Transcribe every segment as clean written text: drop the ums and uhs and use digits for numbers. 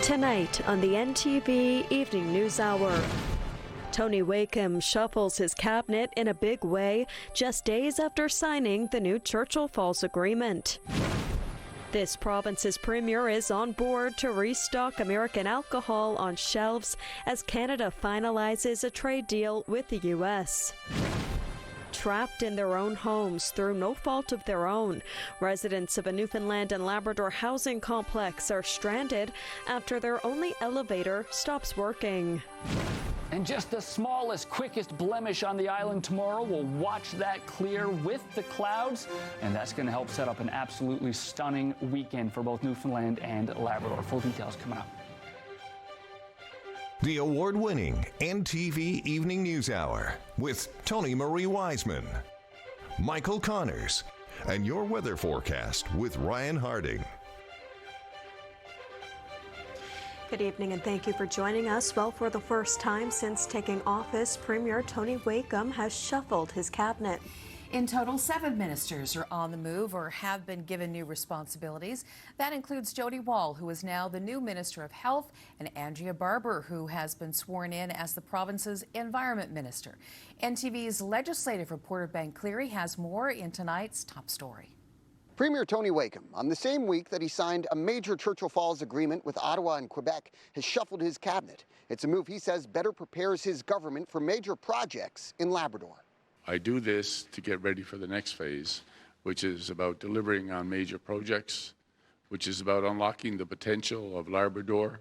Tonight on the NTV Evening News Hour. Tony Wakeham shuffles his cabinet in a big way just days after signing the new Churchill Falls agreement. This province's premier is on board to restock American alcohol on shelves as Canada finalizes a trade deal with the U.S. Trapped in their own homes through no fault of their own, residents of a Newfoundland and Labrador housing complex are stranded after their only elevator stops working. And just the smallest, quickest blemish on the island tomorrow, we'll watch that clear with the clouds, and that's going to help set up an absolutely stunning weekend for both Newfoundland and Labrador. Full details coming up. The award-winning NTV Evening News Hour with Tony Marie Wiseman, Michael Connors, and your weather forecast with Ryan Harding. Good evening and thank you for joining us. Well, for the first time since taking office, Premier Tony Wakeham has shuffled his cabinet. In total, 7 ministers are on the move or have been given new responsibilities. That includes Jody Wall, who is now the new Minister of Health, and Andrea Barber, who has been sworn in as the province's Environment Minister. NTV's legislative reporter Ben Cleary has more in tonight's top story. Premier Tony Wakeham, on the same week that he signed a major Churchill Falls agreement with Ottawa and Quebec, has shuffled his cabinet. It's a move he says better prepares his government for major projects in Labrador. I do this to get ready for the next phase, which is about delivering on major projects, which is about unlocking the potential of Labrador,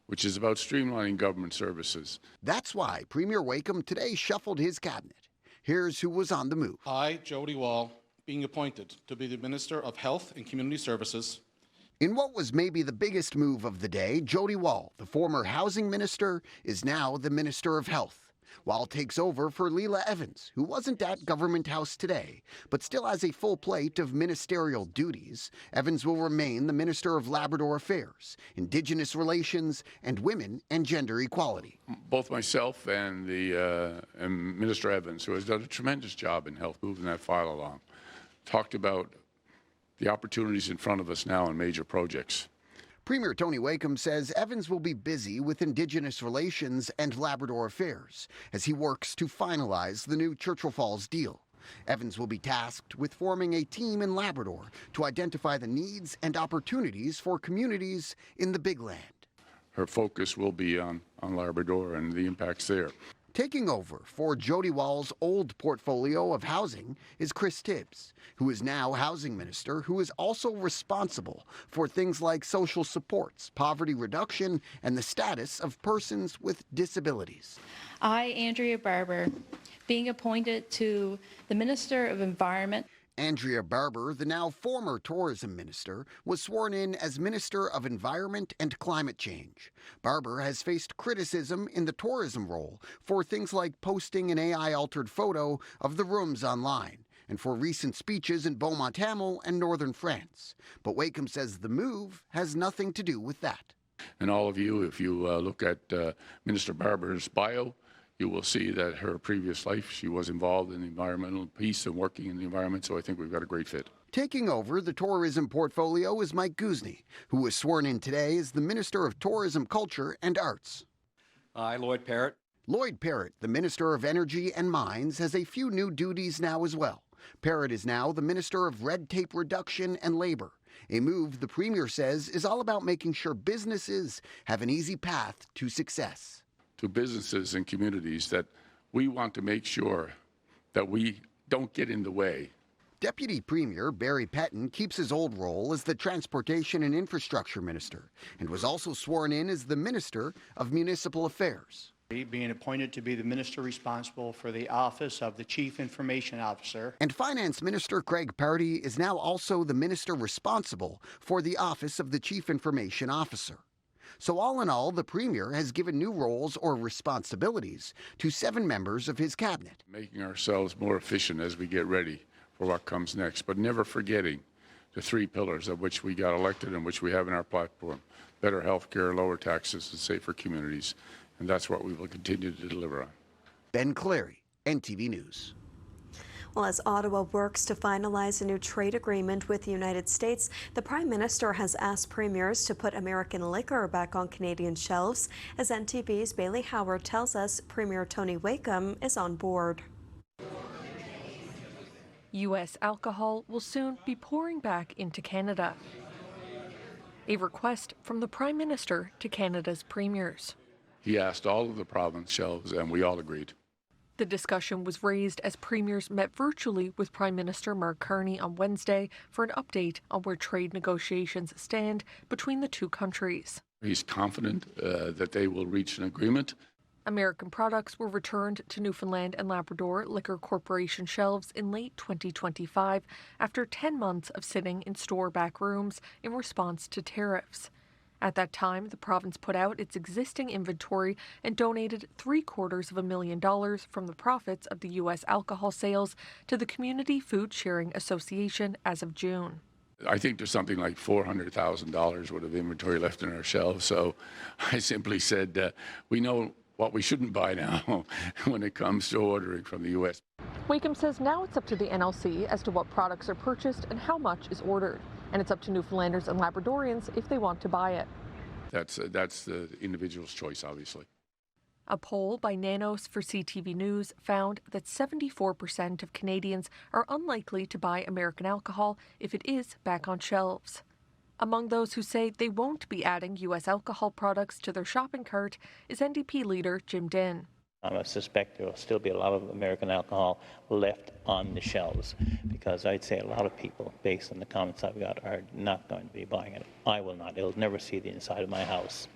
which is about streamlining government services. That's why Premier Wakeham today shuffled his cabinet. Here's who was on the move. I, Jody Wall, being appointed to be the Minister of Health and Community Services. In what was maybe the biggest move of the day, Jody Wall, the former housing minister, is now the Minister of Health. Wall takes over for Leela Evans, who wasn't at Government House today, but still has a full plate of ministerial duties. Evans will remain the Minister of Labrador Affairs, Indigenous Relations, and Women and Gender Equality. Both myself and and Minister Evans, who has done a tremendous job in health, moving that file along, talked about the opportunities in front of us now in major projects. Premier Tony Wakeham says Evans will be busy with Indigenous Relations and Labrador Affairs as he works to finalize the new Churchill Falls deal. Evans will be tasked with forming a team in Labrador to identify the needs and opportunities for communities in the Big Land. Her focus will be on Labrador and the impacts there. Taking over for Jody Wall's old portfolio of housing is Chris Tibbs, who is now housing minister, who is also responsible for things like social supports, poverty reduction, and the status of persons with disabilities. I, Andrea Barber, being appointed to the Minister of Environment. Andrea Barber, the now former tourism minister, was sworn in as Minister of Environment and Climate Change. Barber has faced criticism in the tourism role for things like posting an AI-altered photo of the rooms online and for recent speeches in Beaumont-Hamel and northern France. But Wakeham says the move has nothing to do with that. And all of you, if you look at Minister Barber's bio, you will see that her previous life, she was involved in the environmental piece and working in the environment, so I think we've got a great fit. Taking over the tourism portfolio is Mike Guzny, who was sworn in today as the Minister of Tourism, Culture and Arts. I, Lloyd Parrott. Lloyd Parrott, the Minister of Energy and Mines, has a few new duties now as well. Parrott is now the Minister of Red Tape Reduction and Labor, a move the Premier says is all about making sure businesses have an easy path to success. To businesses and communities that we want to make sure that we don't get in the way. Deputy Premier Barry Pettin keeps his old role as the Transportation and Infrastructure Minister and was also sworn in as the Minister of Municipal Affairs. Being appointed to be the minister responsible for the office of the Chief Information Officer. And Finance Minister Craig Party is now also the minister responsible for the office of the Chief Information Officer. So all in all, the Premier has given new roles or responsibilities to 7 members of his cabinet. Making ourselves more efficient as we get ready for what comes next, but never forgetting the 3 pillars of which we got elected and which we have in our platform: better health care, lower taxes, and safer communities. And that's what we will continue to deliver on. Ben Cleary, NTV News. Well, as Ottawa works to finalize a new trade agreement with the United States, the Prime Minister has asked premiers to put American liquor back on Canadian shelves. As NTV's Bailey Howard tells us, Premier Tony Wakeham is on board. U.S. alcohol will soon be pouring back into Canada. A request from the Prime Minister to Canada's premiers. He asked all of the province shelves, and we all agreed. The discussion was raised as premiers met virtually with Prime Minister Mark Carney on Wednesday for an update on where trade negotiations stand between the two countries. He's confident that they will reach an agreement. American products were returned to Newfoundland and Labrador Liquor Corporation shelves in late 2025 after 10 months of sitting in store back rooms in response to tariffs. At that time, the province put out its existing inventory and donated $750,000 from the profits of the U.S. alcohol sales to the Community Food Sharing Association as of June. I think there's something like $400,000 worth of inventory left in our shelves, so I simply said we know what we shouldn't buy now when it comes to ordering from the U.S. Wakeham says now it's up to the NLC as to what products are purchased and how much is ordered. And it's up to Newfoundlanders and Labradorians if they want to buy it. That's the individual's choice, obviously. A poll by Nanos for CTV News found that 74% of Canadians are unlikely to buy American alcohol if it is back on shelves. Among those who say they won't be adding U.S. alcohol products to their shopping cart is NDP leader Jim Dinn. I suspect there will still be a lot of American alcohol left on the shelves because I'd say a lot of people, based on the comments I've got, are not going to be buying it. I will not. It'll never see the inside of my house.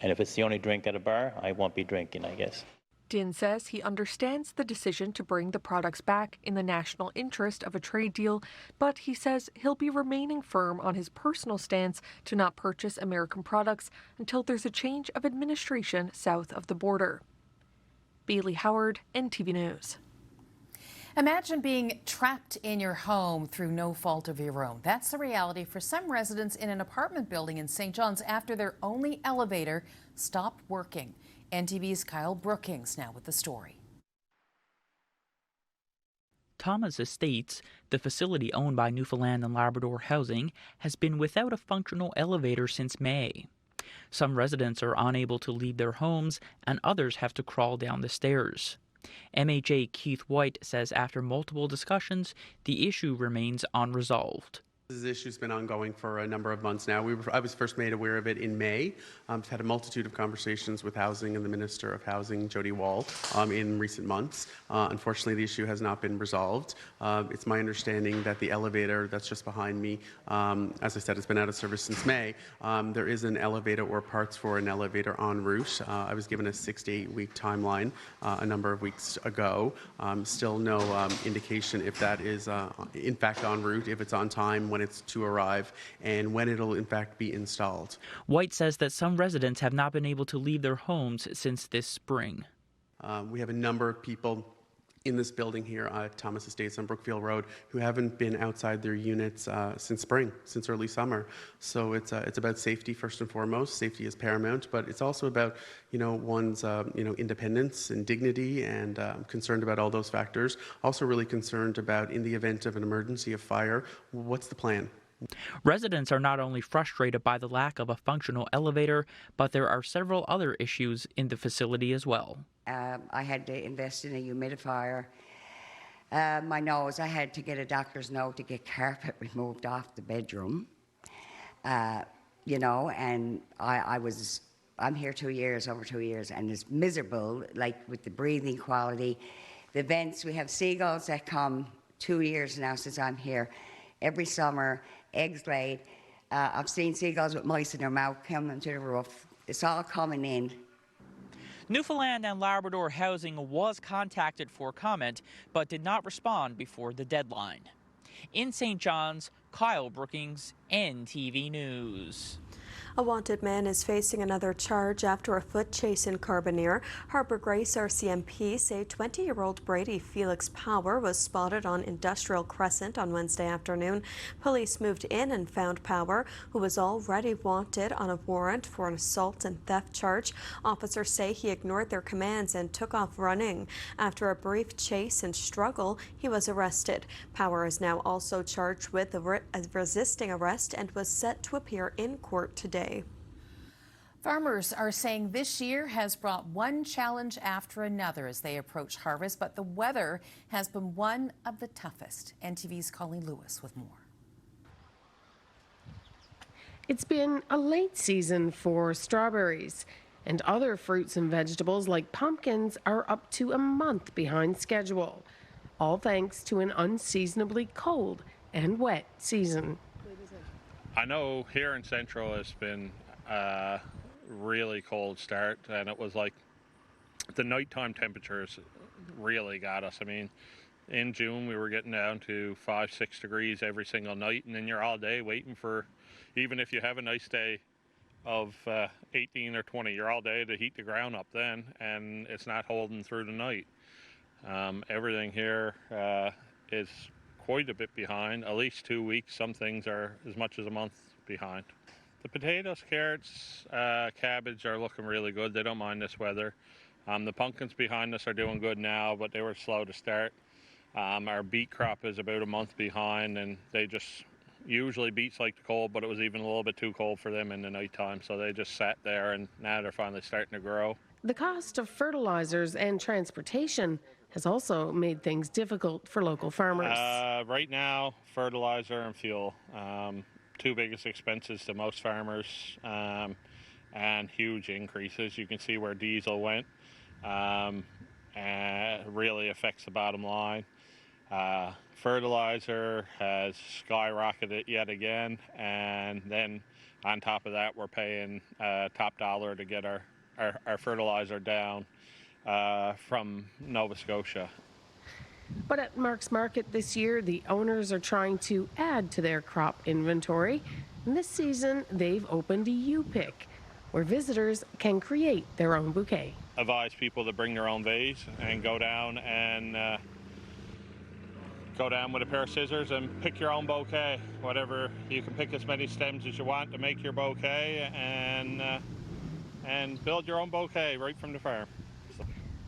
And if it's the only drink at a bar, I won't be drinking, I guess. Dinn says he understands the decision to bring the products back in the national interest of a trade deal, but he says he'll be remaining firm on his personal stance to not purchase American products until there's a change of administration south of the border. Bailey Howard, NTV News. Imagine being trapped in your home through no fault of your own. That's the reality for some residents in an apartment building in St. John's after their only elevator stopped working. NTV's Kyle Brookings now with the story. Thomas Estates, the facility owned by Newfoundland and Labrador Housing, has been without a functional elevator since May. Some residents are unable to leave their homes, and others have to crawl down the stairs. MHA Keith White says after multiple discussions, the issue remains unresolved. This issue's been ongoing for a number of months now. I was first made aware of it in May. I've had a multitude of conversations with Housing and the Minister of Housing, Jody Wall, in recent months. Unfortunately, the issue has not been resolved. It's my understanding that the elevator that's just behind me, as I said, it's been out of service since May. There is an elevator or parts for an elevator en route. I was given a 6 to 8 week timeline a number of weeks ago. Still no indication if that is in fact en route, if it's on time, when it's to arrive, and when it'll in fact be installed. White says that some residents have not been able to leave their homes since this spring. We have a number of people in this building here at Thomas Estates on Brookfield Road who haven't been outside their units since spring, since early summer. So it's about safety first and foremost. Safety is paramount, but it's also about one's independence and dignity, and concerned about all those factors. Also really concerned about, in the event of an emergency, of fire, what's the plan? Residents are not only frustrated by the lack of a functional elevator, but there are several other issues in the facility as well. I had to invest in a humidifier. My nose, I had to get a doctor's note to get carpet removed off the bedroom. And I'm here 2 years, over 2 years, and it's miserable, like with the breathing quality. The vents, we have seagulls that come 2 years now since I'm here. Every summer, eggs laid. I've seen seagulls with mice in their mouth coming to the roof. It's all coming in. Newfoundland and Labrador Housing was contacted for comment, but did not respond before the deadline. In St. John's, Kyle Brookings, NTV News. A wanted man is facing another charge after a foot chase in Carbonear. Harbour Grace RCMP say 20-year-old Brady Felix Power was spotted on Industrial Crescent on Wednesday afternoon. Police moved in and found Power, who was already wanted on a warrant for an assault and theft charge. Officers say he ignored their commands and took off running. After a brief chase and struggle, he was arrested. Power is now also charged with resisting arrest and was set to appear in court today. Farmers are saying this year has brought one challenge after another as they approach harvest, but the weather has been one of the toughest. NTV's Colleen Lewis with more. It's been a late season for strawberries, and other fruits and vegetables like pumpkins are up to a month behind schedule, all thanks to an unseasonably cold and wet season. I know here in Central it's been a really cold start, and it was like the nighttime temperatures really got us. I mean, in June we were getting down to 5-6 degrees every single night, and then you're all day waiting for, even if you have a nice day of 18 or 20, you're all day to heat the ground up then, and it's not holding through the night. Everything here is quite a bit behind, at least 2 weeks. Some things are as much as a month behind. The potatoes, carrots, cabbage are looking really good. They don't mind this weather. The pumpkins behind us are doing good now, but they were slow to start. Our beet crop is about a month behind, and they just, usually beets like the cold, but it was even a little bit too cold for them in the nighttime, so they just sat there, and now they're finally starting to grow. The cost of fertilizers and transportation has also made things difficult for local farmers. Right now, fertilizer and fuel, two biggest expenses to most farmers, and huge increases. You can see where diesel went. It really affects the bottom line. Fertilizer has skyrocketed yet again, and then on top of that, we're paying top dollar to get our fertilizer down from Nova Scotia. But at Mark's Market this year, the owners are trying to add to their crop inventory. And this season, they've opened a U-Pick, where visitors can create their own bouquet. Advise people to bring their own vase and go down with a pair of scissors and pick your own bouquet. Whatever, you can pick as many stems as you want to make your bouquet, and build your own bouquet right from the farm.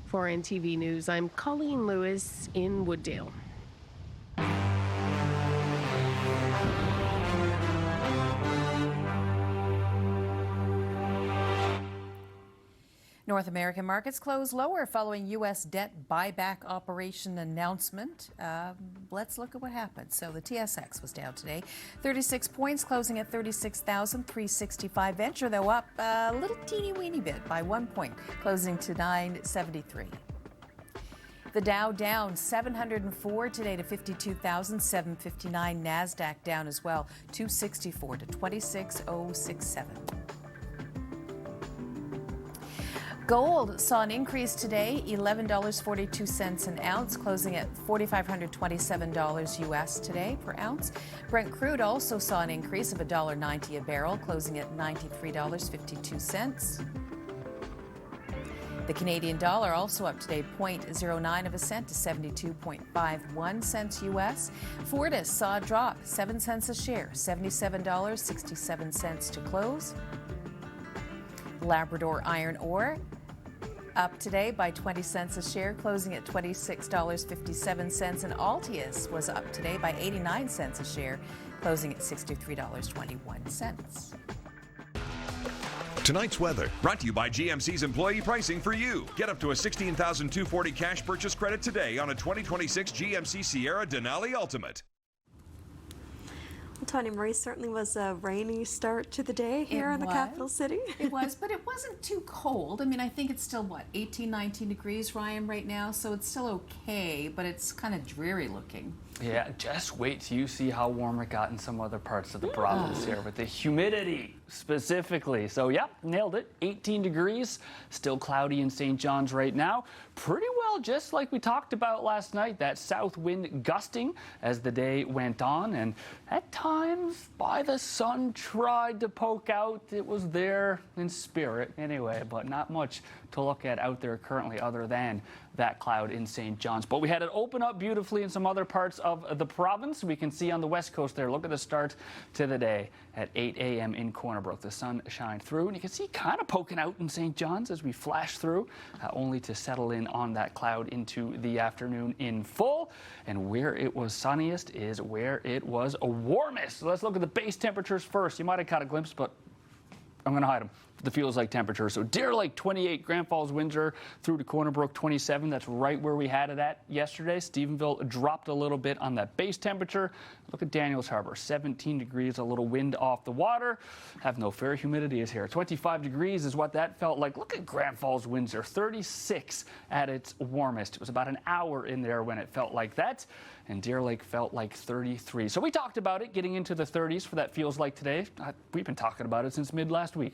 For NTV News, I'm Colleen Lewis in Wooddale. North American markets close lower following U.S. debt buyback operation announcement. Let's look at what happened. So the TSX was down today, 36 points, closing at 36,365. Venture, though, up a little teeny-weeny bit by 1 point, closing to 973. The Dow down 704 today to 52,759. NASDAQ down as well, 264 to 26,067. Gold saw an increase today, $11.42 an ounce, closing at $4,527 US today per ounce. Brent crude also saw an increase of $1.90 a barrel, closing at $93.52. The Canadian dollar also up today 0.09 of a cent to 72.51 cents US. Fortis saw a drop 7 cents a share, $77.67 to close. Labrador iron ore up today by 20 cents a share, closing at $26.57. And Altius was up today by 89 cents a share, closing at $63.21. Tonight's weather brought to you by GMC's employee pricing for you. Get up to a $16,240 cash purchase credit today on a 2026 GMC Sierra Denali Ultimate. Well, Tony Marie, certainly was a rainy start to the day here in the capital city. It was, but it wasn't too cold. I mean, I think it's still, 18, 19 degrees, Ryan, right now, so it's still okay, but it's kind of dreary looking. Yeah, just wait till you see how warm it got in some other parts of the province here with the humidity specifically. So, yep, nailed it. 18 degrees, still cloudy in St. John's right now. Pretty well Well, just like we talked about last night, that south wind gusting as the day went on, and at times, the sun tried to poke out. It was there in spirit anyway, but not much to look at out there currently other than that cloud in St. John's. But we had it open up beautifully in some other parts of the province. We can see on the west coast there. Look at the start to the day at 8 a.m. in Corner Brook. The sun shined through, and you can see kind of poking out in St. John's as we flash through, only to settle in on that cloud into the afternoon in full. And where it was sunniest is where it was warmest. So let's look at the base temperatures first. You might have caught a glimpse, but I'm going to hide them. The feels like temperature. So Deer Lake 28, Grand Falls, Windsor through to Corner Brook 27. That's right where we had it at yesterday. Stephenville dropped a little bit on that base temperature. Look at Daniels Harbor, 17 degrees, a little wind off the water. Have no fear, humidity is here. 25 degrees is what that felt like. Look at Grand Falls, Windsor, 36 at its warmest. It was about an hour in there when it felt like that. And Deer Lake felt like 33. So we talked about it getting into the 30s for that feels like today. We've been talking about it since mid last week.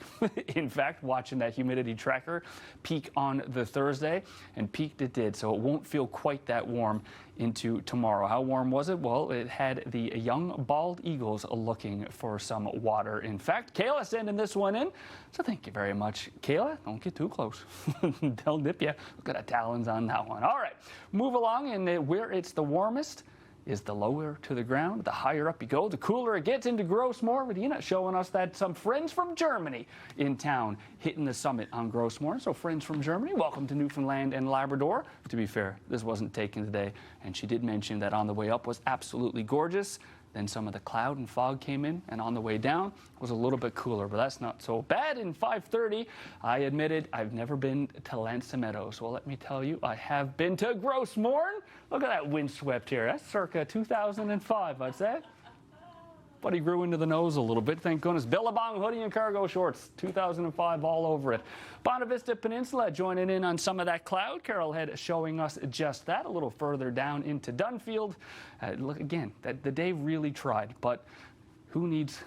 In fact, watching that humidity tracker peak on the Thursday, and peaked it did. So it won't feel quite that warm into tomorrow. How warm was it? Well, it had the young bald eagles looking for some water. In fact, Kayla sending this one in. So thank you very much, Kayla. Don't get too close. They'll nip you. Look at the talons on that one. All right, move along, and where it's the warmest is the lower to the ground. The higher up you go, the cooler it gets into Grossmoor. Medina showing us that some friends from Germany in town hitting the summit on Grossmoor. So friends from Germany, welcome to Newfoundland and Labrador. To be fair, this wasn't taken today, and she did mention that on the way up was absolutely gorgeous. Then some of the cloud and fog came in, and on the way down was a little bit cooler, but that's not so bad. In 5:30, I admitted I've never been to Lansa Meadows. Well, let me tell you, I have been to Grossmoor. Look at that windswept here. That's circa 2005, I'd say. But he grew into the nose a little bit, thank goodness. Billabong hoodie and cargo shorts, 2005 all over it. Bonavista Peninsula joining in on some of that cloud. Carol Head showing us just that. A little further down into Dunfield. Look again, the day really tried, but who needs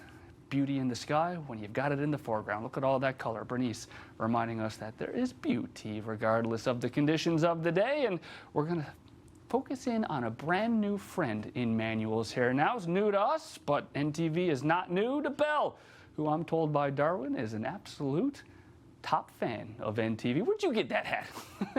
beauty in the sky when you've got it in the foreground? Look at all that color. Bernice reminding us that there is beauty regardless of the conditions of the day, and we're going to focus in on a brand new friend in Manuel's here. Now it's new to us, but NTV is not new to Belle, who I'm told by Darwin is an absolute top fan of NTV. Where'd you get that hat?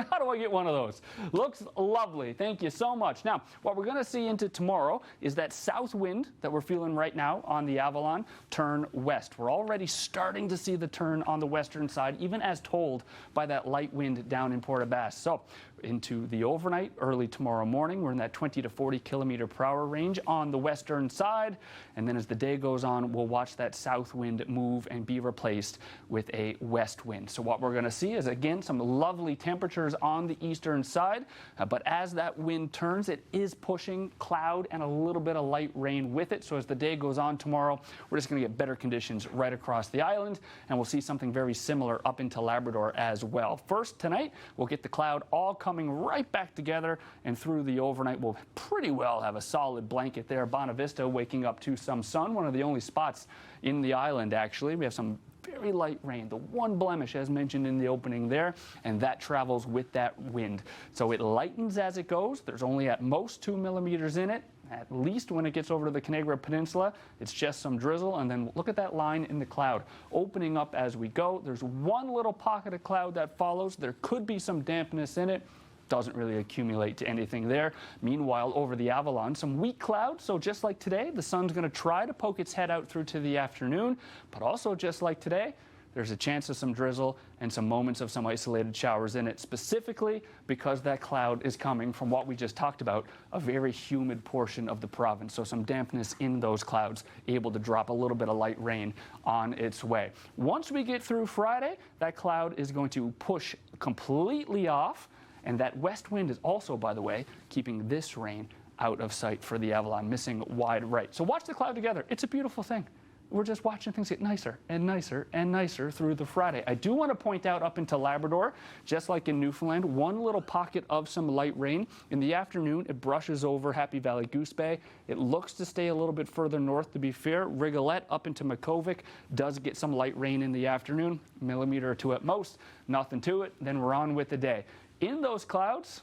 How do I get one of those? Looks lovely. Thank you so much. Now, what we're going to see into tomorrow is that south wind that we're feeling right now on the Avalon turn west. We're already starting to see the turn on the western side, even as told by that light wind down in Port aux Basques. So into the overnight, early tomorrow morning, we're in that 20 to 40 kilometer per hour range on the western side. And then as the day goes on, we'll watch that south wind move and be replaced with a west wind. So what we're going to see is, again, some lovely temperatures on the eastern side. But as that wind turns, it is pushing cloud and a little bit of light rain with it. So as the day goes on tomorrow, we're just going to get better conditions right across the island. And we'll see something very similar up into Labrador as well. First, tonight, we'll get the cloud all coming right back together, and through the overnight we'll pretty well have a solid blanket there. Bonavista waking up to some sun, one of the only spots in the island actually. We have some very light rain, the one blemish as mentioned in the opening there, and that travels with that wind. So it lightens as it goes. There's only at most 2 millimeters in it. At least when it gets over to the Canagra Peninsula, it's just some drizzle. And then look at that line in the cloud opening up as we go. There's one little pocket of cloud that follows. There could be some dampness in it. Doesn't really accumulate to anything there. Meanwhile, over the Avalon, some weak clouds. So just like today, the sun's going to try to poke its head out through to the afternoon. But also just like today, there's a chance of some drizzle and some moments of some isolated showers in it, specifically because that cloud is coming from what we just talked about, a very humid portion of the province. So some dampness in those clouds, able to drop a little bit of light rain on its way. Once we get through Friday, that cloud is going to push completely off. And that west wind is also, by the way, keeping this rain out of sight for the Avalon, missing wide right. So watch the cloud together. It's a beautiful thing. We're just watching things get nicer and nicer and nicer through the Friday. I do want to point out up into Labrador, just like in Newfoundland, one little pocket of some light rain. In the afternoon, it brushes over Happy Valley Goose Bay. It looks to stay a little bit further north, to be fair. Rigolette up into Makovic does get some light rain in the afternoon, millimeter or two at most. Nothing to it. Then we're on with the day. In those clouds,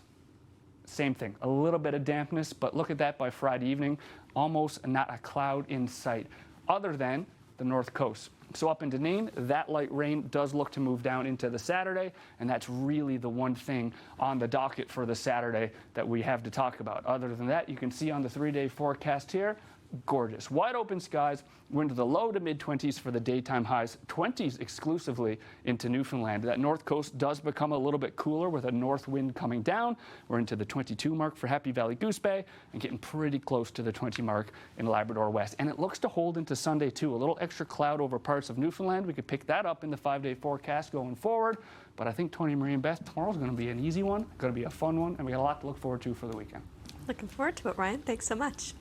same thing, a little bit of dampness, but look at that by Friday evening, almost not a cloud in sight, other than the north coast. So up in Dunedin, that light rain does look to move down into the Saturday, and that's really the one thing on the docket for the Saturday that we have to talk about. Other than that, you can see on the 3-day forecast here, gorgeous. Wide open skies. We're into the low to mid-20s for the daytime highs, 20s exclusively into Newfoundland. That north coast does become a little bit cooler with a north wind coming down. We're into the 22 mark for Happy Valley Goose Bay and getting pretty close to the 20 mark in Labrador West. And it looks to hold into Sunday too. A little extra cloud over parts of Newfoundland. We could pick that up in the 5-day forecast going forward. But I think Tony, Marie, and Beth, tomorrow's going to be an easy one, going to be a fun one, and we got a lot to look forward to for the weekend. Looking forward to it, Ryan. Thanks so much.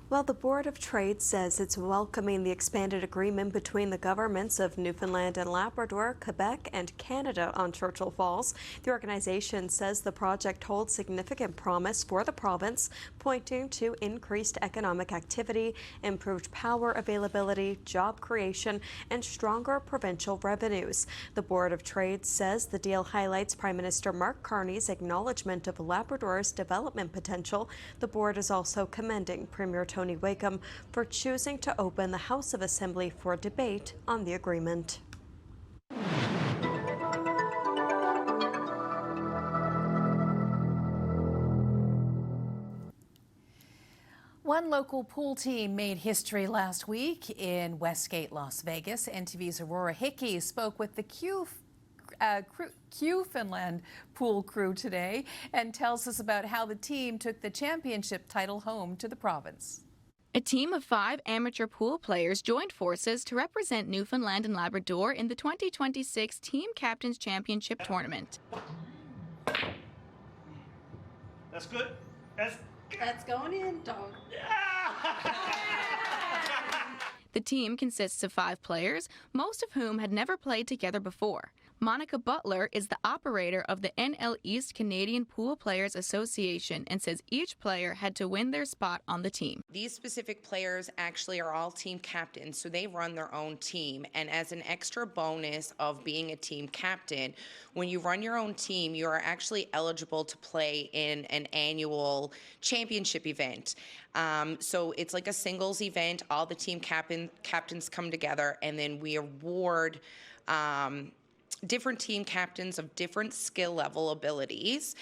Well, the Board of Trade says it's welcoming the expanded agreement between the governments of Newfoundland and Labrador, Quebec, and Canada on Churchill Falls. The organization says the project holds significant promise for the province, pointing to increased economic activity, improved power availability, job creation, and stronger provincial revenues. The Board of Trade says the deal highlights Prime Minister Mark Carney's acknowledgement of Labrador's development potential. The board is also commending Premier Tony Wakeham for choosing to open the House of Assembly for debate on the agreement. One local pool team made history last week in Westgate, Las Vegas. NTV's Aurora Hickey spoke with the Newfoundland pool crew today and tells us about how the team took the championship title home to the province. A team of 5 amateur pool players joined forces to represent Newfoundland and Labrador in the 2026 Team Captains Championship Tournament. That's good. That's going in, dog. The team consists of 5 players, most of whom had never played together before. Monica Butler is the operator of the NL East Canadian Pool Players Association and says each player had to win their spot on the team. These specific players actually are all team captains, so they run their own team. And as an extra bonus of being a team captain, when you run your own team, you are actually eligible to play in an annual championship event. So it's like a singles event. All the team captains come together, and then we award different team captains of different skill level abilities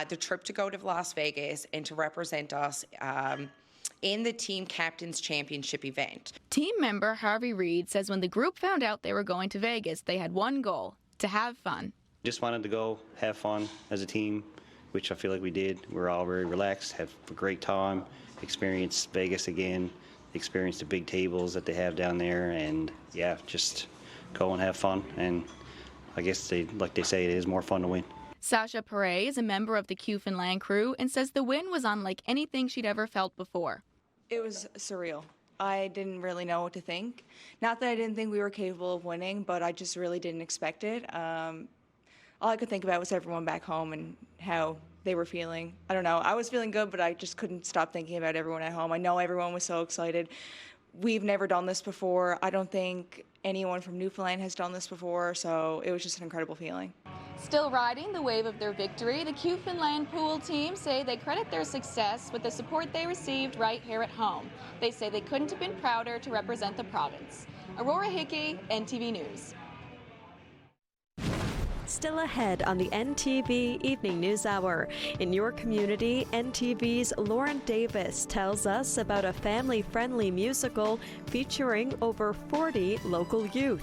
the trip to go to Las Vegas and to represent us in the Team Captains Championship event. Team member Harvey Reed says when the group found out they were going to Vegas, they had one goal: to have fun. Just wanted to go have fun as a team, which I feel like we did. We're all very relaxed, had a great time, experienced Vegas again, experienced the big tables that they have down there, and yeah, just go and have fun. And I guess like they say, it is more fun to win. Sasha Perret is a member of the Newfoundland crew and says the win was unlike anything she'd ever felt before. It was surreal. I didn't really know what to think. Not that I didn't think we were capable of winning, but I just really didn't expect it. All I could think about was everyone back home and how they were feeling. I don't know. I was feeling good, but I just couldn't stop thinking about everyone at home. I know everyone was so excited. We've never done this before. I don't think anyone from Newfoundland has done this before, so it was just an incredible feeling. Still riding the wave of their victory, the Newfoundland pool team say they credit their success with the support they received right here at home. They say they couldn't have been prouder to represent the province. Aurora Hickey, NTV News. Still ahead on the NTV Evening News Hour. In your community, NTV's Lauren Davis tells us about a family-friendly musical featuring over 40 local youth.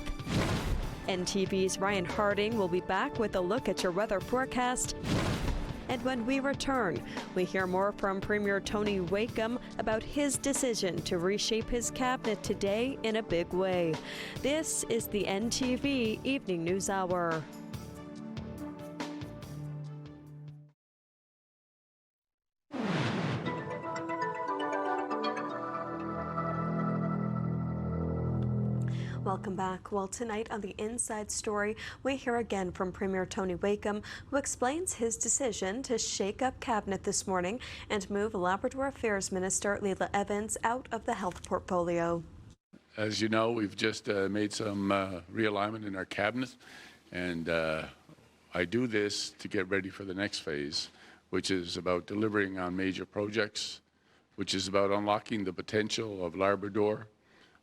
NTV's Ryan Harding will be back with a look at your weather forecast. And when we return, we hear more from Premier Tony Wakeham about his decision to reshape his cabinet today in a big way. This is the NTV Evening News Hour. Welcome back. Well, tonight on the Inside Story, we hear again from Premier Tony Wakeham, who explains his decision to shake up cabinet this morning and move Labrador Affairs Minister Leila Evans out of the health portfolio. As you know, we've just made some realignment in our cabinet, and I do this to get ready for the next phase, which is about delivering on major projects, which is about unlocking the potential of Labrador,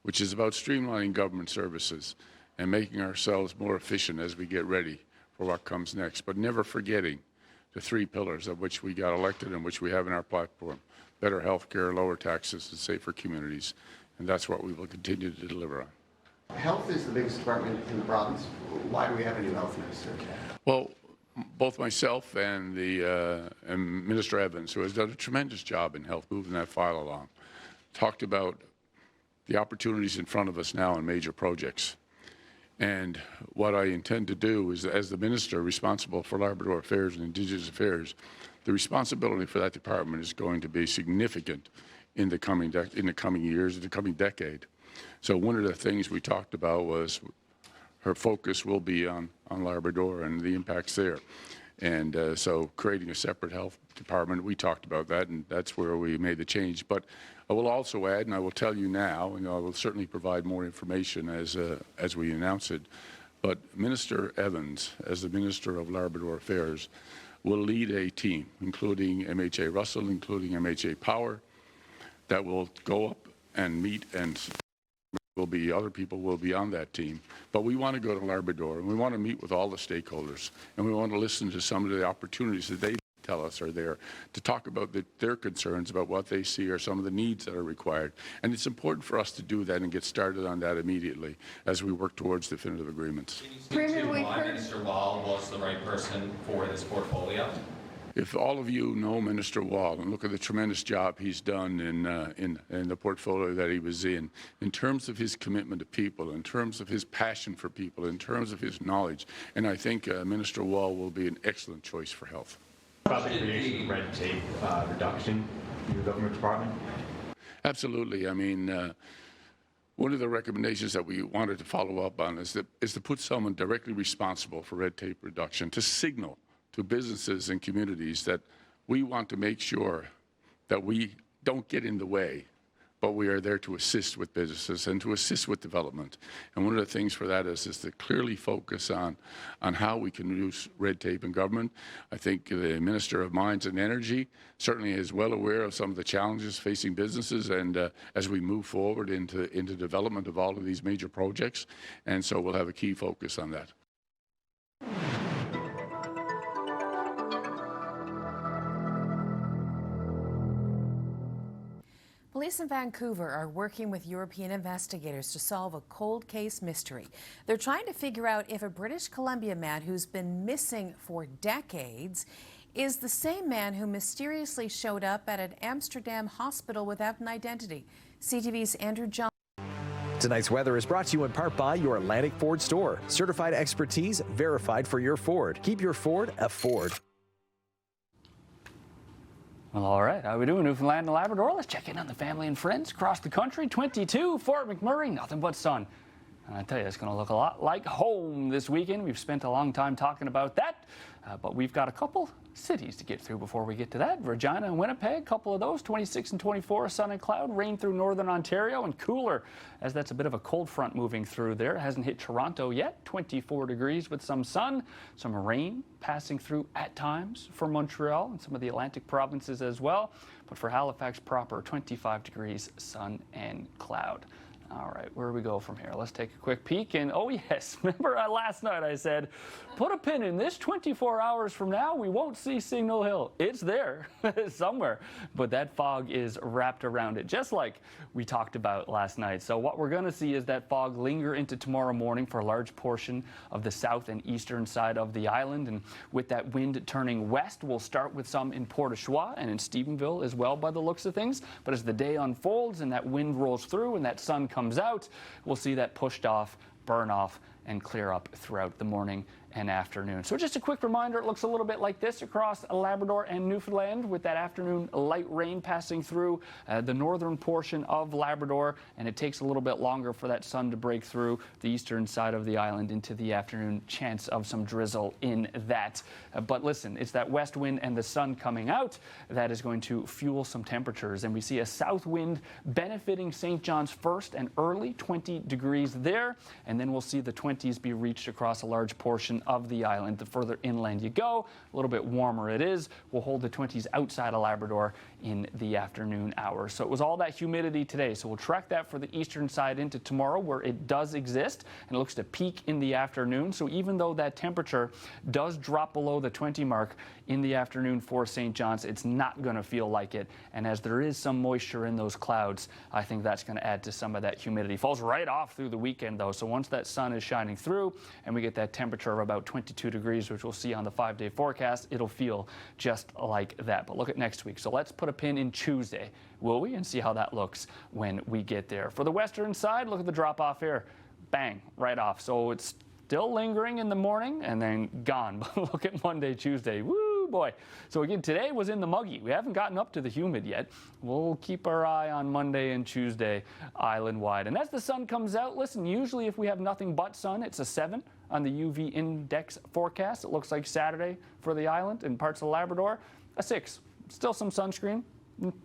which is about streamlining government services and making ourselves more efficient as we get ready for what comes next, but never forgetting the three pillars of which we got elected and which we have in our platform: better health care, lower taxes, and safer communities. And that's what we will continue to deliver on. Health is the biggest department in the province. Why do we have a new health minister? Well, both myself and and Minister Evans, who has done a tremendous job in health, moving that file along, talked about the opportunities in front of us now in major projects. And what I intend to do is, as the minister responsible for Labrador Affairs and Indigenous Affairs, the responsibility for that department is going to be significant in the coming years, in the coming decade. So one of the things we talked about was her focus will be on Labrador and the impacts there. And so creating a separate health department, we talked about that, and that's where we made the change. But I will also add, and I will tell you now, and I will certainly provide more information as we announce it, but Minister Evans, as the Minister of Labrador Affairs, will lead a team, including MHA Russell, including MHA Power, that will go up and meet, and other people will be on that team. But we want to go to Labrador, and we want to meet with all the stakeholders, and we want to listen to some of the opportunities that they tell us are there, to talk about their concerns about what they see are some of the needs that are required. And it's important for us to do that and get started on that immediately as we work towards definitive agreements. Can you speak to why Minister Wall was the right person for this portfolio? If all of you know Minister Wall and look at the tremendous job he's done in the portfolio that he was in terms of his commitment to people, in terms of his passion for people, in terms of his knowledge, and I think Minister Wall will be an excellent choice for health. About the creation of red tape reduction in your government department? Absolutely. I mean, one of the recommendations that we wanted to follow up on is to put someone directly responsible for red tape reduction, to signal to businesses and communities that we want to make sure that we don't get in the way, but we are there to assist with businesses and to assist with development. And one of the things for that is to clearly focus on how we can reduce red tape in government. I think the Minister of Mines and Energy certainly is well aware of some of the challenges facing businesses, and as we move forward into development of all of these major projects, and so we'll have a key focus on that. Police in Vancouver are working with European investigators to solve a cold case mystery. They're trying to figure out if a British Columbia man who's been missing for decades is the same man who mysteriously showed up at an Amsterdam hospital without an identity. CTV's Andrew John. Tonight's weather is brought to you in part by your Atlantic Ford store. Certified expertise, verified for your Ford. Keep your Ford a Ford. Well, all right. How are we doing, Newfoundland and Labrador? Let's check in on the family and friends across the country. 22, Fort McMurray, nothing but sun. And I tell you, it's going to look a lot like home this weekend. We've spent a long time talking about that, but we've got a couple cities to get through before we get to that. Regina and Winnipeg, a couple of those, 26 and 24, sun and cloud, rain through northern Ontario, and cooler, as that's a bit of a cold front moving through there. It hasn't hit Toronto yet, 24 degrees with some sun, some rain passing through at times for Montreal and some of the Atlantic provinces as well. But for Halifax proper, 25 degrees, sun and cloud. All right, where do we go from here? Let's take a quick peek. And oh yes, remember last night I said, put a pin in this. 24 hours from now, we won't see Signal Hill. It's there somewhere, but that fog is wrapped around it, just like we talked about last night. So what we're going to see is that fog linger into tomorrow morning for a large portion of the south and eastern side of the island. And with that wind turning west, we'll start with some in Port au Choix and in Stephenville as well by the looks of things. But as the day unfolds and that wind rolls through and that sun comes out, we'll see that pushed off, burn off, and clear up throughout the morning and afternoon. So just a quick reminder, it looks a little bit like this across Labrador and Newfoundland, with that afternoon light rain passing through the northern portion of Labrador, and it takes a little bit longer for that sun to break through the eastern side of the island into the afternoon. Chance of some drizzle in that. But listen, it's that west wind and the sun coming out that is going to fuel some temperatures, and we see a south wind benefiting St. John's first and early, 20 degrees there, and then we'll see the 20 20s be reached across a large portion of the island. The further inland you go, a little bit warmer it is. We'll hold the 20s outside of Labrador in the afternoon hours. So it was all that humidity today. So we'll track that for the eastern side into tomorrow, where it does exist, and it looks to peak in the afternoon. So even though that temperature does drop below the 20 mark in the afternoon for St. John's, it's not going to feel like it. And as there is some moisture in those clouds, I think that's going to add to some of that humidity. Falls right off through the weekend, though. So once that sun is shining through and we get that temperature of about 22 degrees, which we'll see on the 5-day forecast, it'll feel just like that. But look at next week. So let's put a pin in Tuesday, will we, and see how that looks when we get there. For the western side, look at the drop off here. Bang, right off. So it's still lingering in the morning and then gone. But look at Monday, Tuesday. Woo, boy. So again, today was in the muggy. We haven't gotten up to the humid yet. We'll keep our eye on Monday and Tuesday island-wide. And as the sun comes out, listen, usually if we have nothing but sun, it's a 7 on the UV index forecast. It looks like Saturday for the island and parts of Labrador, a 6. Still some sunscreen,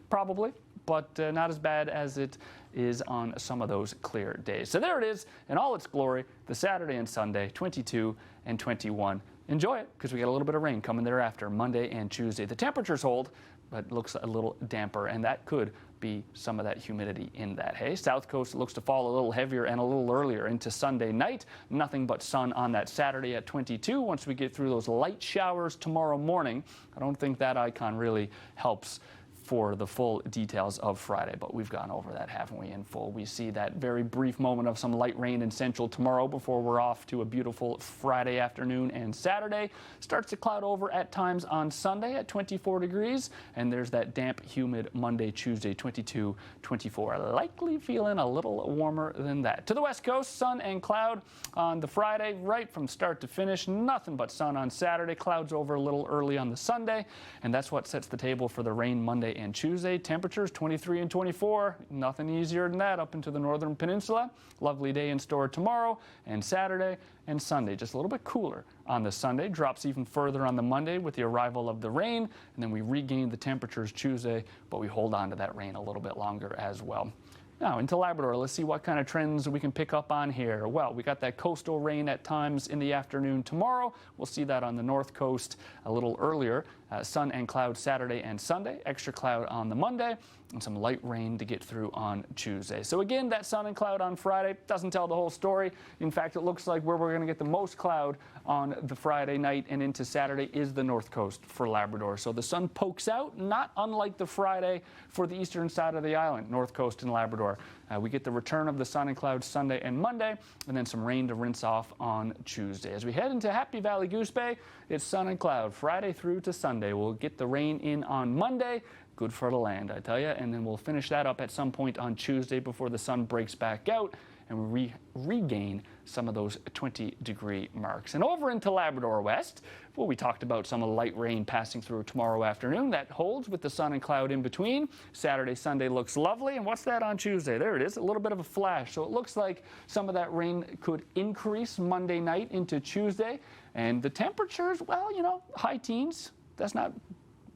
probably, but not as bad as it is on some of those clear days. So there it is in all its glory, the Saturday and Sunday, 22 and 21. Enjoy it, because we got a little bit of rain coming thereafter, Monday and Tuesday. The temperatures hold, but it looks a little damper, and that could be some of that humidity in that. Hey, South Coast looks to fall a little heavier and a little earlier into Sunday night. Nothing but sun on that Saturday at 22. Once we get through those light showers tomorrow morning, I don't think that icon really helps for the full details of Friday, but we've gone over that, haven't we, in full. We see that very brief moment of some light rain in central tomorrow before we're off to a beautiful Friday afternoon and Saturday. Starts to cloud over at times on Sunday at 24 degrees, and there's that damp, humid Monday, Tuesday, 22, 24. Likely feeling a little warmer than that. To the west coast, sun and cloud on the Friday, right from start to finish. Nothing but sun on Saturday. Clouds over a little early on the Sunday, and that's what sets the table for the rain Monday and Tuesday. Temperatures 23 and 24. Nothing easier than that up into the northern peninsula. Lovely day in store tomorrow and Saturday and Sunday. Just a little bit cooler on the Sunday. Drops even further on the Monday with the arrival of the rain, and then we regain the temperatures Tuesday, but we hold on to that rain a little bit longer as well. Now, into Labrador, let's see what kind of trends we can pick up on here. Well, we got that coastal rain at times in the afternoon tomorrow. We'll see that on the north coast a little earlier. Sun and cloud Saturday and Sunday. Extra cloud on the Monday, and some light rain to get through on Tuesday. So again, that sun and cloud on Friday doesn't tell the whole story. In fact, it looks like where we're going to get the most cloud on the Friday night and into Saturday is the north coast for Labrador. So the sun pokes out, not unlike the Friday for the eastern side of the island, north coast and Labrador. We get the return of the sun and clouds Sunday and Monday, and then some rain to rinse off on Tuesday. As we head into Happy Valley Goose Bay, it's sun and cloud Friday through to Sunday. We'll get the rain in on Monday. Good for the land, I tell you. And then we'll finish that up at some point on Tuesday before the sun breaks back out and we regain some of those 20-degree marks. And over into Labrador West, well, we talked about some of the light rain passing through tomorrow afternoon. That holds with the sun and cloud in between. Saturday, Sunday looks lovely. And what's that on Tuesday? There it is, a little bit of a flash. So it looks like some of that rain could increase Monday night into Tuesday. And the temperatures, well, you know, high teens. That's not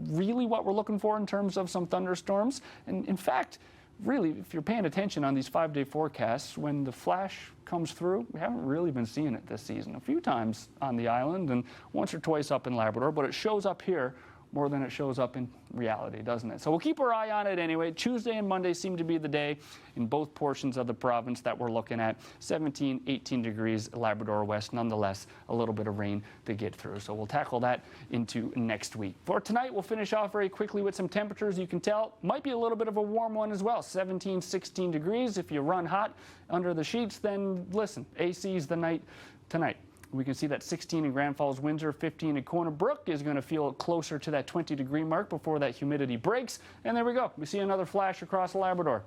really what we're looking for in terms of some thunderstorms. And in fact, really, if you're paying attention on these 5-day forecasts, when the flash comes through, we haven't really been seeing it this season. A few times on the island and once or twice up in Labrador, but it shows up here more than it shows up in reality, doesn't it? So we'll keep our eye on it anyway. Tuesday and Monday seem to be the day in both portions of the province that we're looking at. 17, 18 degrees Labrador West. Nonetheless, a little bit of rain to get through. So we'll tackle that into next week. For tonight, we'll finish off very quickly with some temperatures. You can tell might be a little bit of a warm one as well. 17, 16 degrees. If you run hot under the sheets, then listen, AC's the night tonight. We can see that 16 in Grand Falls, Windsor, 15 in Corner Brook is going to feel closer to that 20-degree mark before that humidity breaks. And there we go. We see another flash across Labrador.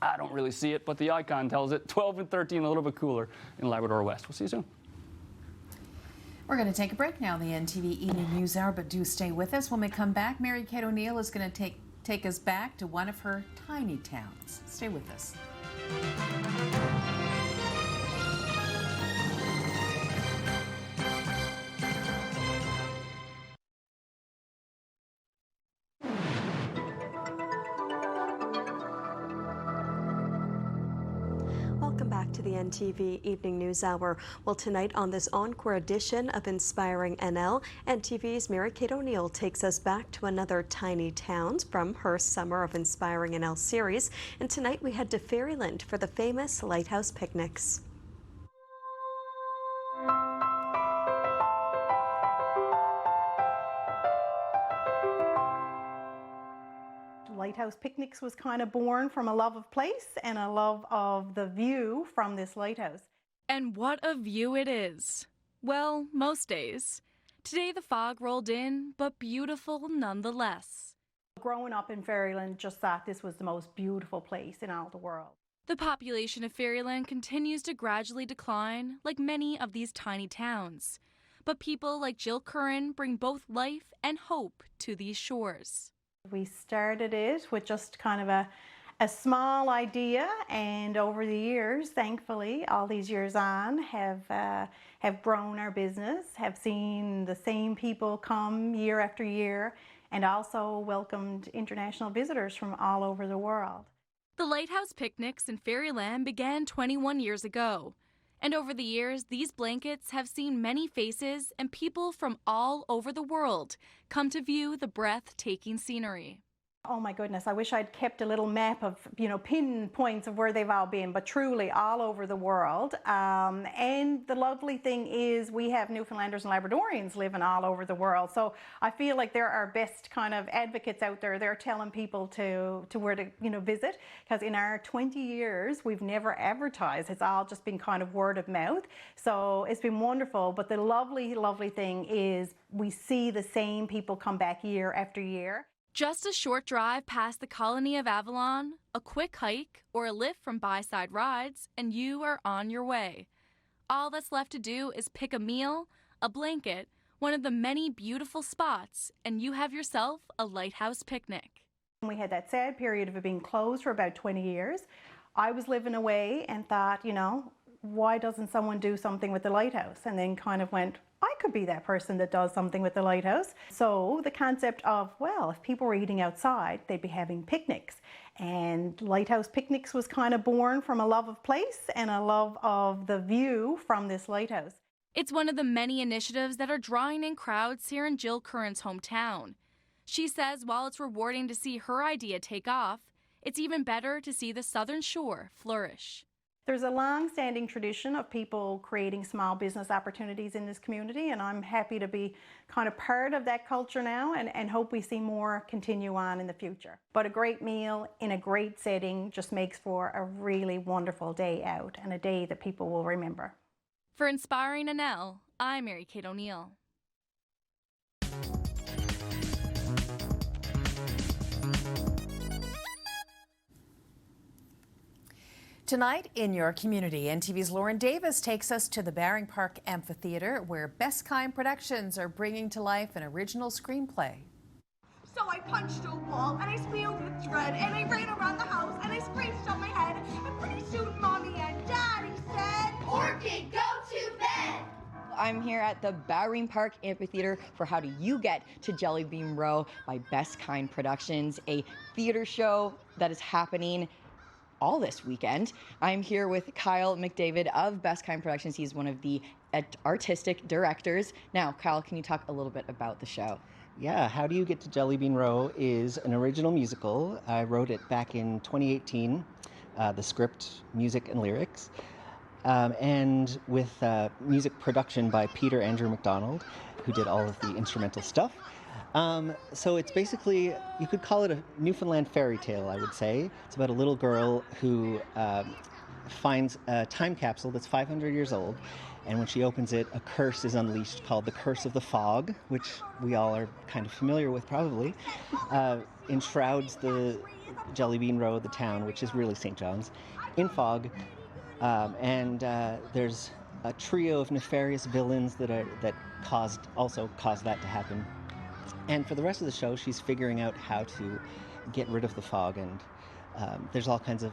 I don't really see it, but the icon tells it. 12 and 13, a little bit cooler in Labrador West. We'll see you soon. We're going to take a break now, the NTV Evening News Hour, but do stay with us. When we come back, Mary Kate O'Neill is going to take us back to one of her tiny towns. Stay with us. back to the NTV Evening News Hour. Well, tonight on this encore edition of Inspiring NL, NTV's Mary-Kate O'Neill takes us back to another tiny towns from her Summer of Inspiring NL series. And tonight we head to Fairyland for the famous Lighthouse Picnics. Lighthouse Picnics was kind of born from a love of place and a love of the view from this lighthouse. And what a view it is. Well, most days. Today the fog rolled in, but beautiful nonetheless. Growing up in Fairyland, just thought this was the most beautiful place in all the world. The population of Fairyland continues to gradually decline, like many of these tiny towns. But people like Jill Curran bring both life and hope to these shores. We started it with just kind of a small idea, and over the years, thankfully, all these years on, have grown our business, have seen the same people come year after year, and also welcomed international visitors from all over the world. The Lighthouse Picnics in Fairyland began 21 years ago. And over the years, these blankets have seen many faces and people from all over the world come to view the breathtaking scenery. Oh my goodness, I wish I'd kept a little map of, pinpoints of where they've all been, but truly all over the world. And the lovely thing is we have Newfoundlanders and Labradorians living all over the world. So I feel like they're our best kind of advocates out there. They're telling people to where to, visit, because in our 20 years, we've never advertised. It's all just been kind of word of mouth. So it's been wonderful. But the lovely, lovely thing is we see the same people come back year after year. Just a short drive past the colony of Avalon, a quick hike, or a lift from By-Side Rides, and you are on your way. All that's left to do is pick a meal, a blanket, one of the many beautiful spots, and you have yourself a lighthouse picnic. We had that sad period of it being closed for about 20 years. I was living away and thought, why doesn't someone do something with the lighthouse? And then kind of went, I could be that person that does something with the lighthouse. So the concept of, well, if people were eating outside, they'd be having picnics. And Lighthouse Picnics was kind of born from a love of place and a love of the view from this lighthouse. It's one of the many initiatives that are drawing in crowds here in Jill Curran's hometown. She says while it's rewarding to see her idea take off, it's even better to see the Southern Shore flourish. There's a long-standing tradition of people creating small business opportunities in this community, and I'm happy to be kind of part of that culture now and hope we see more continue on in the future. But a great meal in a great setting just makes for a really wonderful day out and a day that people will remember. For Inspiring NL, I'm Mary-Kate O'Neill. Tonight in your community, NTV's Lauren Davis takes us to the Baring Park Amphitheatre, where Best Kind Productions are bringing to life an original screenplay. So I punched a wall, and I spilled with thread, and I ran around the house, and I scratched on my head, and pretty soon Mommy and Daddy said, Orchid, go to bed! I'm here at the Baring Park Amphitheatre for How Do You Get to Jelly Bean Row by Best Kind Productions, a theater show that is happening all this weekend. I'm here with Kyle McDavid of Best Kind Productions. He's one of the artistic directors. Now, Kyle, can you talk a little bit about the show? Yeah, How Do You Get to Jelly Bean Row is an original musical. I wrote it back in 2018, the script, music, and lyrics, and with music production by Peter Andrew McDonald, who did all of the instrumental stuff. So it's basically, you could call it a Newfoundland fairy tale, I would say. It's about a little girl who finds a time capsule that's 500 years old, and when she opens it, a curse is unleashed called the Curse of the Fog, which we all are kind of familiar with probably, enshrouds the Jelly Bean Row, the town, which is really St. John's, in fog, and there's a trio of nefarious villains that caused that to happen. And for the rest of the show, she's figuring out how to get rid of the fog, and there's all kinds of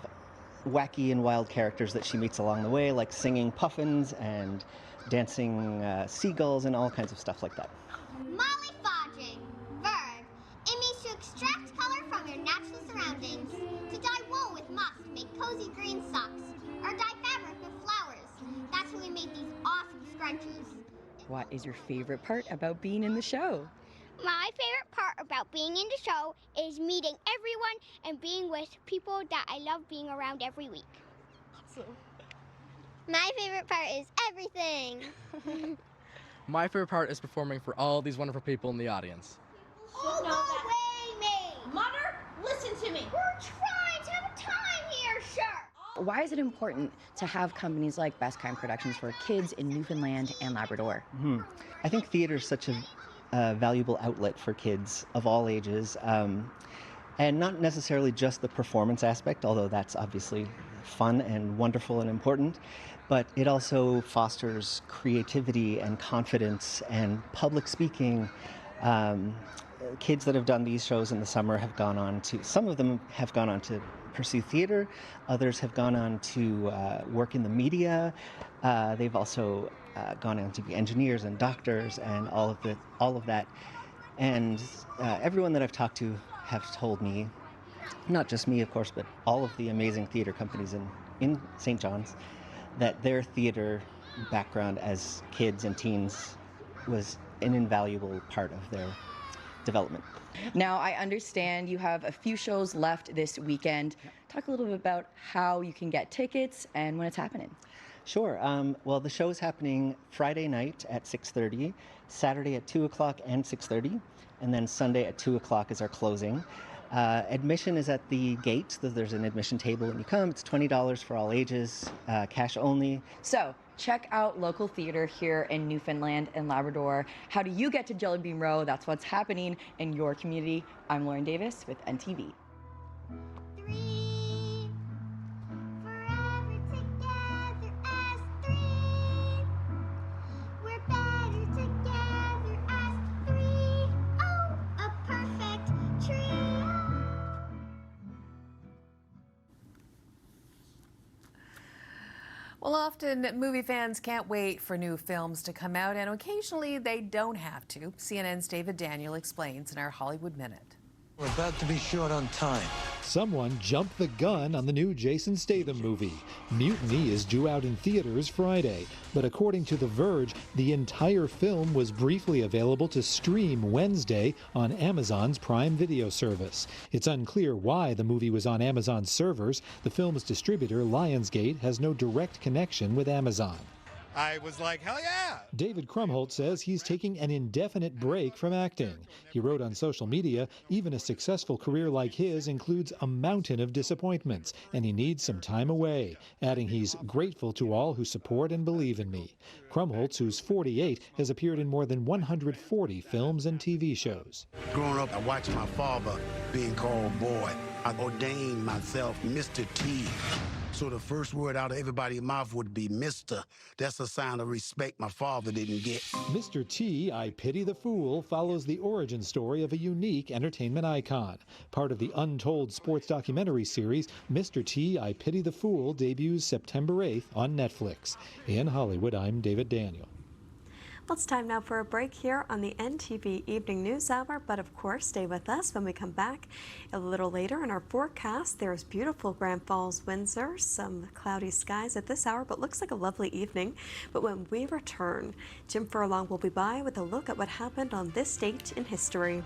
wacky and wild characters that she meets along the way, like singing puffins and dancing seagulls and all kinds of stuff like that. Mollyphaging. Verb. It means to extract color from your natural surroundings. To dye wool with moss to make cozy green socks. Or dye fabric with Frenchies. What is your favorite part about being in the show? My favorite part about being in the show is meeting everyone and being with people that I love being around every week. Awesome. My favorite part is everything. My favorite part is performing for all these wonderful people in the audience. Oh, go away, me! Mother, listen to me. We're trying to have a time here, sure. Why is it important to have companies like Best Kind Productions for kids in Newfoundland and Labrador? I think theater is such a valuable outlet for kids of all ages, and not necessarily just the performance aspect, although that's obviously fun and wonderful and important, but it also fosters creativity and confidence and public speaking. Kids that have done these shows in the summer have gone on to, some of them have gone on to pursue theater, others have gone on to work in the media. They've also gone on to be engineers and doctors and all of that. And everyone that I've talked to have told me, not just me of course, but all of the amazing theater companies in St. John's, that their theater background as kids and teens was an invaluable part of their development. Now, I understand you have a few shows left this weekend. Talk a little bit about how you can get tickets and when it's happening. Sure. Well, the show is happening Friday night at 6:30, Saturday at 2 o'clock and 6:30, and then Sunday at 2 o'clock is our closing. Admission is at the gate. There's an admission table when you come. It's $20 for all ages, cash only. So, check out local theater here in Newfoundland and Labrador. How do you get to Jelly Bean Row? That's what's happening in your community. I'm Lauren Davis with NTV. Well, often movie fans can't wait for new films to come out, and occasionally they don't have to. CNN's David Daniel explains in our Hollywood Minute. We're about to be short on time. Someone jumped the gun on the new Jason Statham movie. Mutiny is due out in theaters Friday, but according to The Verge, the entire film was briefly available to stream Wednesday on Amazon's Prime Video service. It's unclear why the movie was on Amazon's servers. The film's distributor, Lionsgate, has no direct connection with Amazon. I was like, hell yeah! David Krumholtz says he's taking an indefinite break from acting. He wrote on social media, even a successful career like his includes a mountain of disappointments, and he needs some time away, adding he's grateful to all who support and believe in me. Krumholtz, who's 48, has appeared in more than 140 films and TV shows. Growing up, I watched my father being called boy. I ordained myself Mr. T. So the first word out of everybody's mouth would be Mr. That's a sign of respect my father didn't get. Mr. T, I Pity the Fool, follows the origin story of a unique entertainment icon. Part of the Untold sports documentary series, Mr. T, I Pity the Fool debuts September 8th on Netflix. In Hollywood, I'm David Daniel. Well, it's time now for a break here on the NTV Evening News Hour, but of course, stay with us when we come back a little later in our forecast. There's beautiful Grand Falls, Windsor, some cloudy skies at this hour, but looks like a lovely evening. But when we return, Jim Furlong will be by with a look at what happened on this date in history.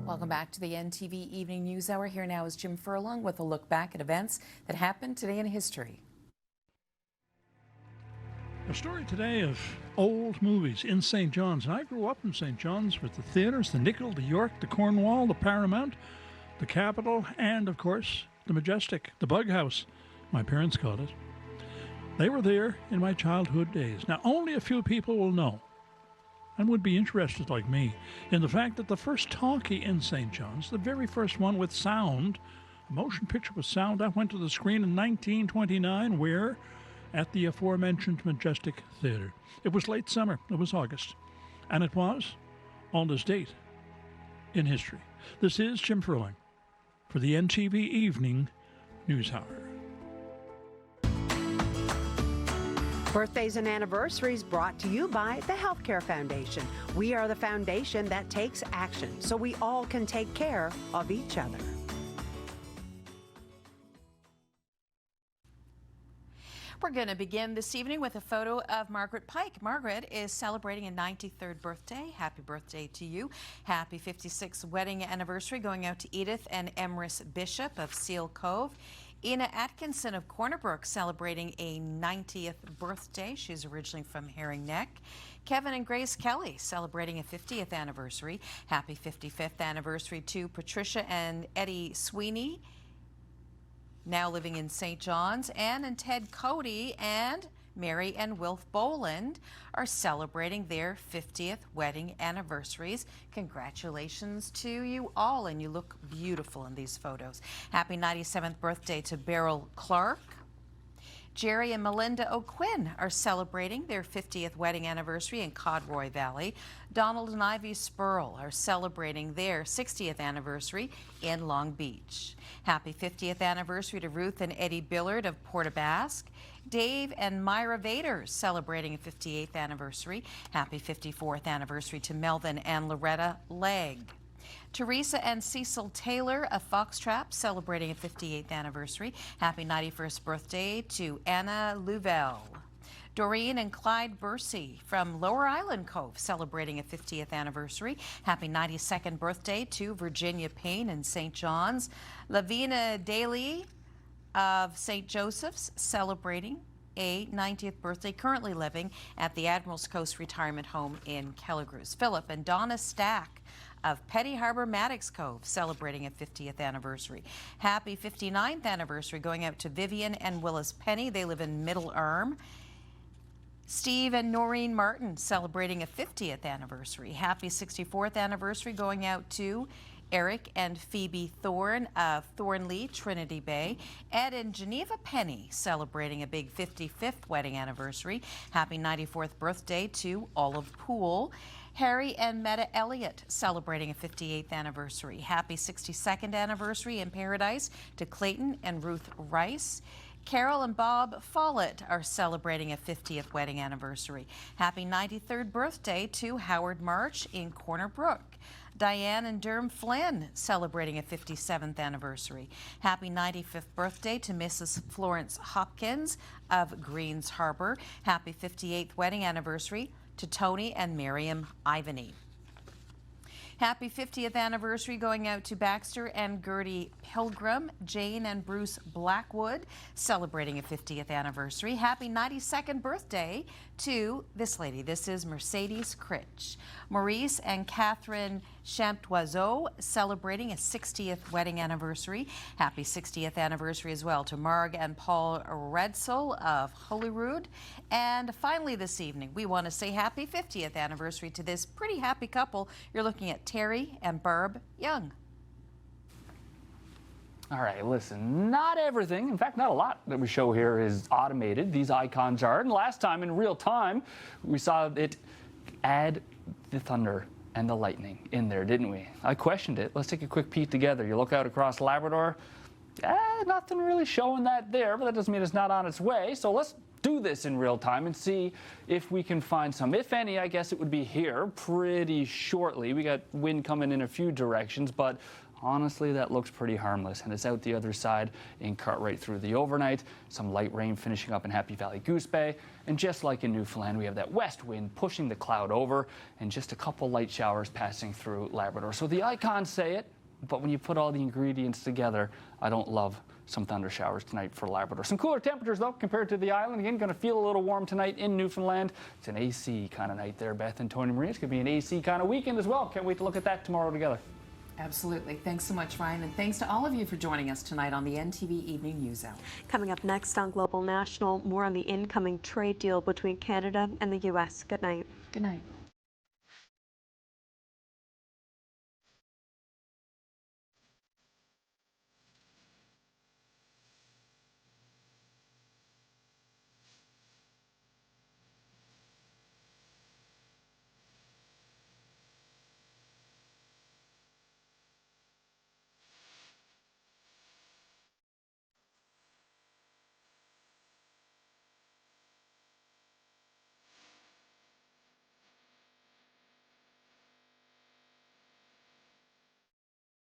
Welcome back to the NTV Evening News Hour. Here now is Jim Furlong with a look back at events that happened today in history. A story today of old movies in St. John's. And I grew up in St. John's with the theaters, the Nickel, the York, the Cornwall, the Paramount, the Capitol, and of course, the Majestic, the Bug House, my parents called it. They were there in my childhood days. Now, only a few people will know and would be interested, like me, in the fact that the first talkie in St. John's, the very first one with sound, a motion picture with sound, that went to the screen in 1929, where? At the aforementioned Majestic Theatre. It was late summer, it was August, and it was on this date in history. This is Jim Furlong for the NTV Evening News Hour. Birthdays and anniversaries brought to you by the Healthcare Foundation. We are the foundation that takes action so we all can take care of each other. We're going to begin this evening with a photo of Margaret Pike. Margaret is celebrating a 93rd birthday. Happy birthday to you. Happy 56th wedding anniversary going out to Edith and Emrys Bishop of Seal Cove. Ina Atkinson of Corner Brook celebrating a 90th birthday. She's originally from Herring Neck. Kevin and Grace Kelly celebrating a 50th anniversary. Happy 55th anniversary to Patricia and Eddie Sweeney, now living in St. John's. Anne and Ted Cody and Mary and Wilf Boland are celebrating their 50th wedding anniversaries. Congratulations to you all, and you look beautiful in these photos. Happy 97th birthday to Beryl Clark. Jerry and Melinda O'Quinn are celebrating their 50th wedding anniversary in Codroy Valley. Donald and Ivy Spurl are celebrating their 60th anniversary in Long Beach. Happy 50th anniversary to Ruth and Eddie Billard of Port aux Basques. Dave and Myra Vader celebrating a 58th anniversary. Happy 54th anniversary to Melvin and Loretta Legg. Teresa and Cecil Taylor of Foxtrap celebrating a 58th anniversary. Happy 91st birthday to Anna Louvel. Doreen and Clyde Bursey from Lower Island Cove celebrating a 50th anniversary. Happy 92nd birthday to Virginia Payne in St. John's. Lavina Daly of St. Joseph's celebrating a 90th birthday, currently living at the Admiral's Coast Retirement Home in Kelligrews. Philip and Donna Stack of Petty Harbor Maddox Cove celebrating a 50th anniversary. Happy 59th anniversary going out to Vivian and Willis Penny. They live in Middle Arm. Steve and Noreen Martin celebrating a 50th anniversary. Happy 64th anniversary going out to Eric and Phoebe Thorne of Thornley, Trinity Bay. Ed and Geneva Penny celebrating a big 55th wedding anniversary. Happy 94th birthday to Olive Poole. Harry and Meta Elliott celebrating a 58th anniversary. Happy 62nd anniversary in Paradise to Clayton and Ruth Rice. Carol and Bob Follett are celebrating a 50th wedding anniversary. Happy 93rd birthday to Howard March in Corner Brook. Diane and Derm Flynn celebrating a 57th anniversary. Happy 95th birthday to Mrs. Florence Hopkins of Greens Harbor. Happy 58th wedding anniversary to Tony and Miriam Ivany. Happy 50th anniversary going out to Baxter and Gertie Pilgrim, Jane and Bruce Blackwood celebrating a 50th anniversary. Happy 92nd birthday to this lady. This is Mercedes Critch. Maurice and Catherine Champtoiseau celebrating a 60th wedding anniversary. Happy 60th anniversary as well to Marg and Paul Redsel of Holyrood. And finally this evening, we want to say happy 50th anniversary to this pretty happy couple. You're looking at Terry and Barb Young. All right, listen, not everything, in fact, not a lot that we show here is automated. These icons are, and last time in real time, we saw it add the thunder and the lightning in there, didn't we? I questioned it. Let's take a quick peek together. You look out across Labrador, nothing really showing that there, but that doesn't mean it's not on its way. So let's do this in real time and see if we can find some. If any, I guess it would be here pretty shortly. We got wind coming in a few directions, but honestly, that looks pretty harmless, and it's out the other side in Cartwright through the overnight. Some light rain finishing up in Happy Valley Goose Bay, and just like in Newfoundland, we have that west wind pushing the cloud over, and just a couple light showers passing through Labrador. So the icons say it, but when you put all the ingredients together, I don't love some thunder showers tonight for Labrador. Some cooler temperatures, though, compared to the island. Again, going to feel a little warm tonight in Newfoundland. It's an AC kind of night there, Beth and Tony Marie. It's going to be an AC kind of weekend as well. Can't wait to look at that tomorrow together. Absolutely. Thanks so much, Ryan, and thanks to all of you for joining us tonight on the NTV Evening News Hour. Coming up next on Global National, more on the incoming trade deal between Canada and the U.S. Good night. Good night.